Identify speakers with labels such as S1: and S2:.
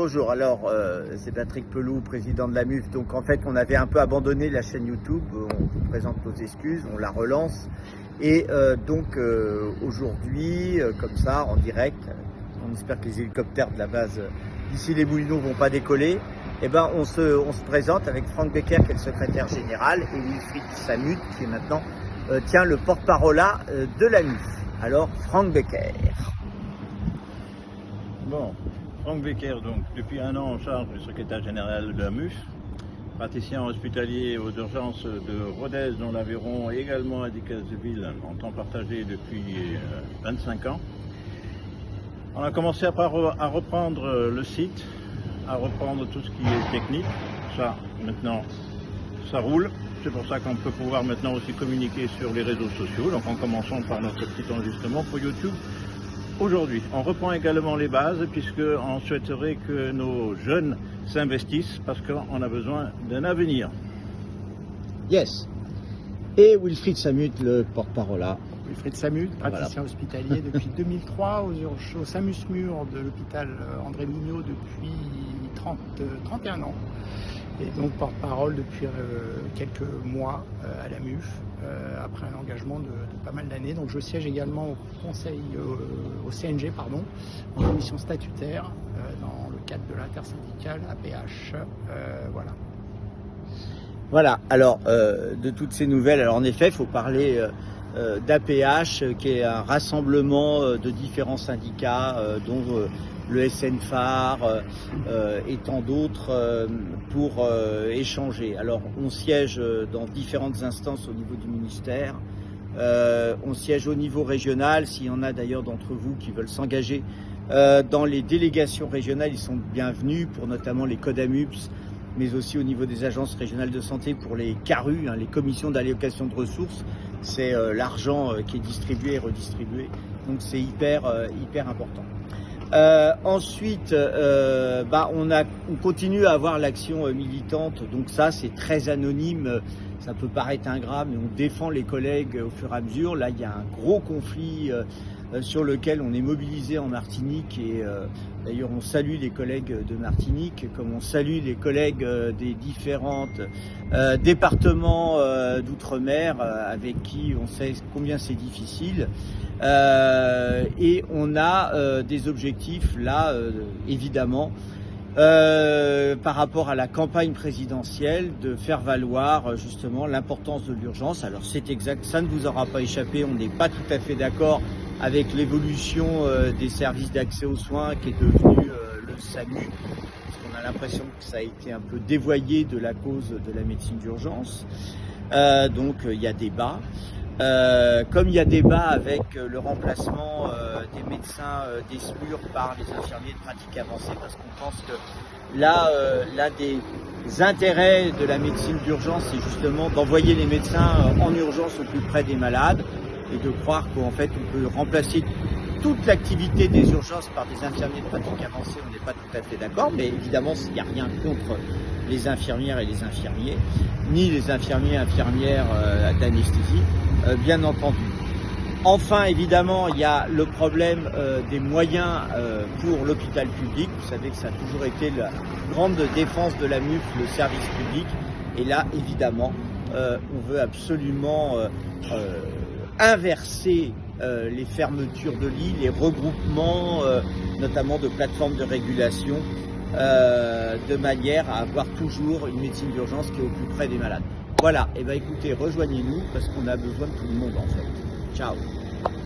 S1: Bonjour, alors c'est Patrick Pelou, président de la MUF. Donc en fait on avait un peu abandonné la chaîne YouTube, on vous présente nos excuses, on la relance. Et aujourd'hui, comme ça, en direct, on espère que les hélicoptères de la base d'ici les Moulineaux vont pas décoller. Et ben on se présente avec Franck Becker qui est le secrétaire général et Wilfried Samut qui est maintenant tient le porte-parole de la MUF. Alors Franck Becker.
S2: Bon, Franck Becker, donc depuis un an en charge du secrétaire général de la MUF, praticien hospitalier aux urgences de Rodez dans l'Aveyron et également à Decazeville en temps partagé depuis 25 ans. On a commencé à reprendre le site, à reprendre tout ce qui est technique. Ça, maintenant, ça roule. C'est pour ça qu'on peut pouvoir maintenant aussi communiquer sur les réseaux sociaux. Donc en commençant par notre petit enregistrement pour YouTube. Aujourd'hui, on reprend également les bases puisqu'on souhaiterait que nos jeunes s'investissent parce qu'on a besoin d'un avenir.
S1: Yes. Et Wilfried Samut, le porte-parole.
S3: Wilfried Samut, praticien hospitalier depuis 2003 au SAMU-SMUR de l'hôpital André Mignot depuis 31 ans. Et donc porte-parole depuis quelques mois à la MUF, après un engagement de pas mal d'années. Donc je siège également au CNG, en commission statutaire, dans le cadre de l'intersyndicale APH. Voilà.
S1: Voilà, alors de toutes ces nouvelles, alors en effet, il faut parler d'APH, qui est un rassemblement de différents syndicats, dont le SNFAR et tant d'autres, pour échanger. Alors on siège dans différentes instances au niveau du ministère, on siège au niveau régional. S'il y en a d'ailleurs d'entre vous qui veulent s'engager dans les délégations régionales, ils sont bienvenus pour notamment les CODAMUPS, mais aussi au niveau des agences régionales de santé pour les CARU, les commissions d'allocation de ressources. C'est l'argent qui est distribué et redistribué, donc c'est hyper important. Ensuite, on continue à avoir l'action militante, donc ça c'est très anonyme, ça peut paraître ingrat, mais on défend les collègues au fur et à mesure. Là il y a un gros conflit sur lequel on est mobilisé en Martinique et d'ailleurs on salue les collègues de Martinique comme on salue les collègues des différents départements d'outre-mer avec qui on sait combien c'est difficile. Et on a des objectifs là, évidemment, par rapport à la campagne présidentielle, de faire valoir justement l'importance de l'urgence. Alors c'est exact, ça ne vous aura pas échappé, on n'est pas tout à fait d'accord avec l'évolution des services d'accès aux soins qui est devenu le SAMU, parce qu'on a l'impression que ça a été un peu dévoyé de la cause de la médecine d'urgence. Donc il y a débat. Comme il y a débat avec le remplacement des médecins des SMUR par les infirmiers de pratique avancée, parce qu'on pense que là, l'un des intérêts de la médecine d'urgence, c'est justement d'envoyer les médecins en urgence au plus près des malades et de croire qu'en fait on peut remplacer toute l'activité des urgences par des infirmiers de pratique avancée. On n'est pas tout à fait d'accord, mais évidemment il n'y a rien contre les infirmières et les infirmiers, ni les infirmiers et infirmières d'anesthésie, bien entendu. Enfin, évidemment, il y a le problème des moyens pour l'hôpital public. Vous savez que ça a toujours été la grande défense de la MUF, le service public. Et là, évidemment, on veut absolument inverser les fermetures de lits, les regroupements, notamment de plateformes de régulation, de manière à avoir toujours une médecine d'urgence qui est au plus près des malades. Voilà, et écoutez, rejoignez-nous parce qu'on a besoin de tout le monde en fait. Ciao.